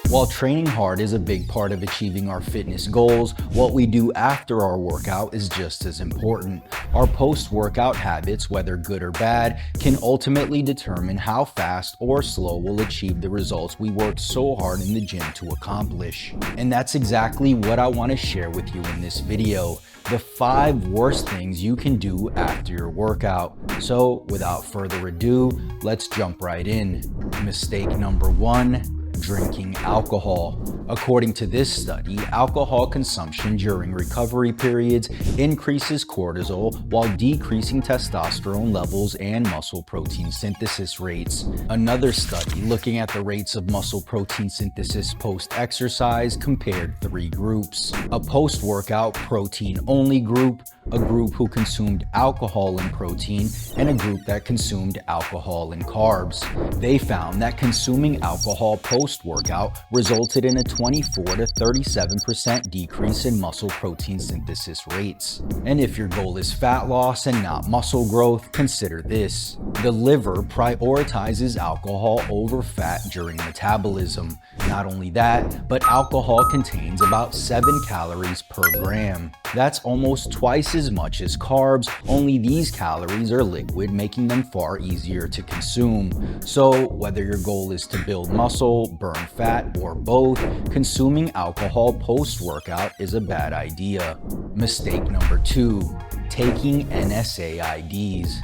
While training hard is a big part of achieving our fitness goals, what we do after our workout is just as important. Our post-workout habits, whether good or bad, can ultimately determine how fast or slow we'll achieve the results we worked so hard in the gym to accomplish. And that's exactly what I want to share with you in this video. The 5 worst things you can do after your workout. So without further ado, let's jump right in. Mistake number 1. Drinking alcohol. According to this study, alcohol consumption during recovery periods increases cortisol while decreasing testosterone levels and muscle protein synthesis rates. Another study looking at the rates of muscle protein synthesis post-exercise compared 3 groups: a post-workout protein-only group, a group who consumed alcohol and protein, and a group that consumed alcohol and carbs. They found that consuming alcohol post-workout resulted in a 24 to 37% decrease in muscle protein synthesis rates. And if your goal is fat loss and not muscle growth, consider this. The liver prioritizes alcohol over fat during metabolism. Not only that, but alcohol contains about 7 calories per gram. That's almost twice as much as carbs, only these calories are liquid, making them far easier to consume. So whether your goal is to build muscle, burn fat, or both, consuming alcohol post-workout is a bad idea. Mistake number 2. Taking NSAIDs.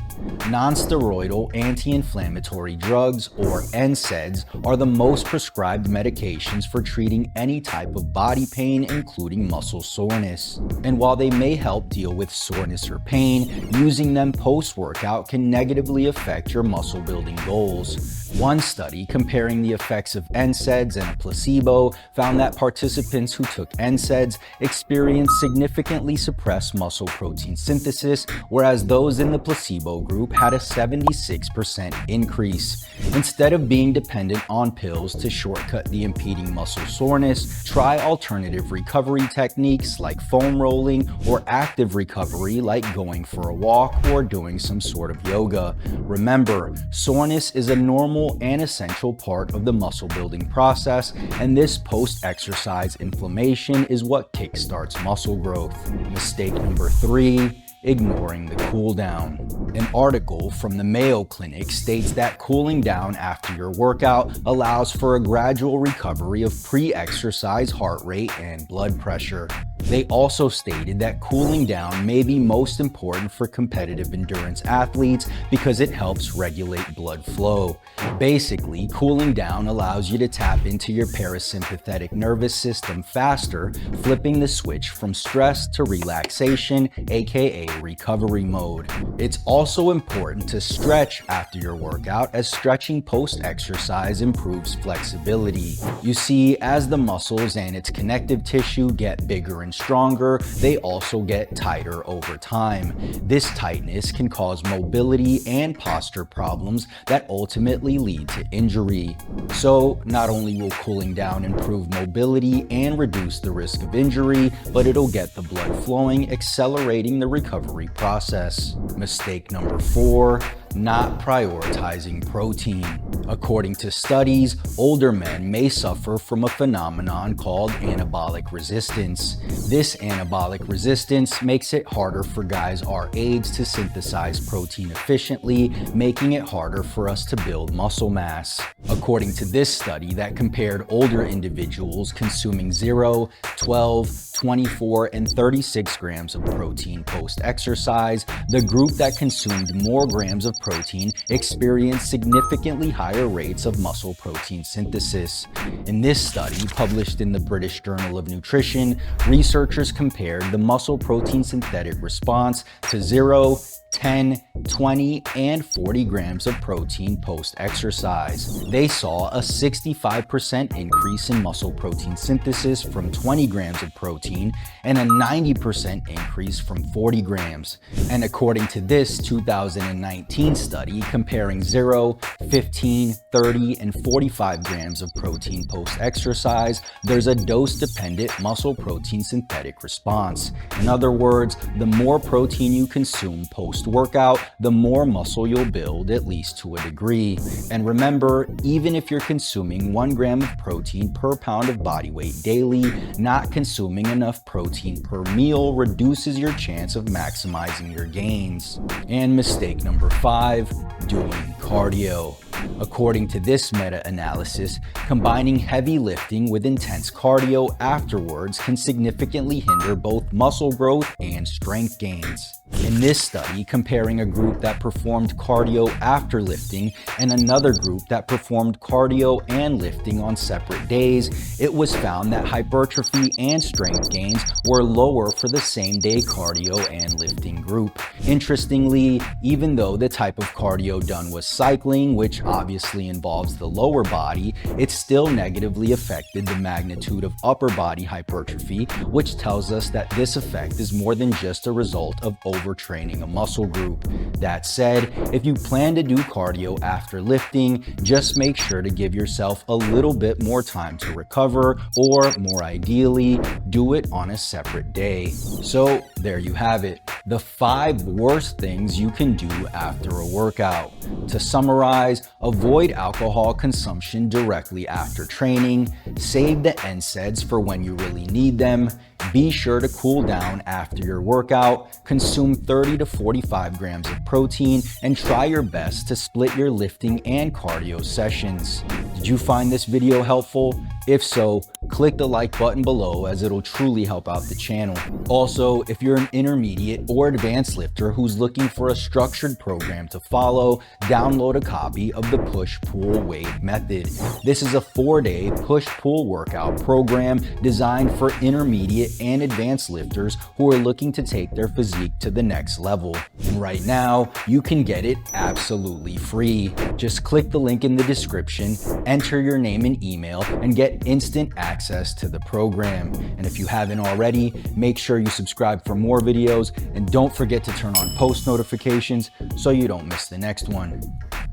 Non-steroidal anti-inflammatory drugs, or NSAIDs, are the most prescribed medications for treating any type of body pain, including muscle soreness. And while they may help deal with soreness or pain, using them post-workout can negatively affect your muscle building goals. One study comparing the effects of NSAIDs and a placebo found that participants who took NSAIDs experienced significantly suppressed muscle protein synthesis, whereas those in the placebo group had a 76% increase. Instead of being dependent on pills to shortcut the impeding muscle soreness, try alternative recovery techniques like foam rolling, or active recovery like going for a walk or doing some sort of yoga. Remember, soreness is a normal and essential part of the muscle building process, and this post-exercise inflammation is what kickstarts muscle growth. Mistake number 3. Ignoring the cool down. An article from the Mayo Clinic states that cooling down after your workout allows for a gradual recovery of pre-exercise heart rate and blood pressure. They also stated that cooling down may be most important for competitive endurance athletes because it helps regulate blood flow. Basically, cooling down allows you to tap into your parasympathetic nervous system faster, flipping the switch from stress to relaxation, aka recovery mode. It's also important to stretch after your workout, as stretching post-exercise improves flexibility. You see, as the muscles and its connective tissue get bigger and stronger, they also get tighter over time. This tightness can cause mobility and posture problems that ultimately lead to injury. So not only will cooling down improve mobility and reduce the risk of injury, but it'll get the blood flowing, accelerating the recovery process. Mistake number 4. Not prioritizing protein. According to studies, older men may suffer from a phenomenon called anabolic resistance. This anabolic resistance makes it harder for guys our age to synthesize protein efficiently, making it harder for us to build muscle mass. According to this study that compared older individuals consuming 0, 12, 24, and 36 grams of protein post-exercise, the group that consumed more grams of protein experienced significantly higher rates of muscle protein synthesis. In this study, published in the British Journal of Nutrition, researchers compared the muscle protein synthetic response to 0, 10, 20, and 40 grams of protein post-exercise. They saw a 65% increase in muscle protein synthesis from 20 grams of protein and a 90% increase from 40 grams. And according to this 2019 study comparing 0, 15, 30, and 45 grams of protein post-exercise, there's a dose-dependent muscle protein synthetic response. In other words, the more protein you consume post post-workout, the more muscle you'll build, at least to a degree. And remember, even if you're consuming 1 gram of protein per pound of body weight daily, not consuming enough protein per meal reduces your chance of maximizing your gains. And mistake number 5, doing cardio. According to this meta-analysis, combining heavy lifting with intense cardio afterwards can significantly hinder both muscle growth and strength gains. In this study, comparing a group that performed cardio after lifting and another group that performed cardio and lifting on separate days, it was found that hypertrophy and strength gains were lower for the same day cardio and lifting group. Interestingly, even though the type of cardio done was cycling, which obviously involves the lower body, it still negatively affected the magnitude of upper body hypertrophy, which tells us that this effect is more than just a result of overtraining a muscle group. That said, if you plan to do cardio after lifting, just make sure to give yourself a little bit more time to recover, or more ideally, do it on a separate day. So there you have it, the 5 worst things you can do after a workout. To summarize, avoid alcohol consumption directly after training, save the NSAIDs for when you really need them, be sure to cool down after your workout, consume 30 to 45 grams of protein, and try your best to split your lifting and cardio sessions. Did you find this video helpful? If so, click the like button below, as it'll truly help out the channel. Also, if you're an intermediate or advanced lifter who's looking for a structured program to follow, download a copy of the Push-Pull-Wave Method. This is a 4-day push-pull workout program designed for intermediate and advanced lifters who are looking to take their physique to the next level. And right now, you can get it absolutely free. Just click the link in the description, enter your name and email, and get instant access to the program. And if you haven't already, make sure you subscribe for more videos, and don't forget to turn on post notifications so you don't miss the next one.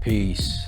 Peace.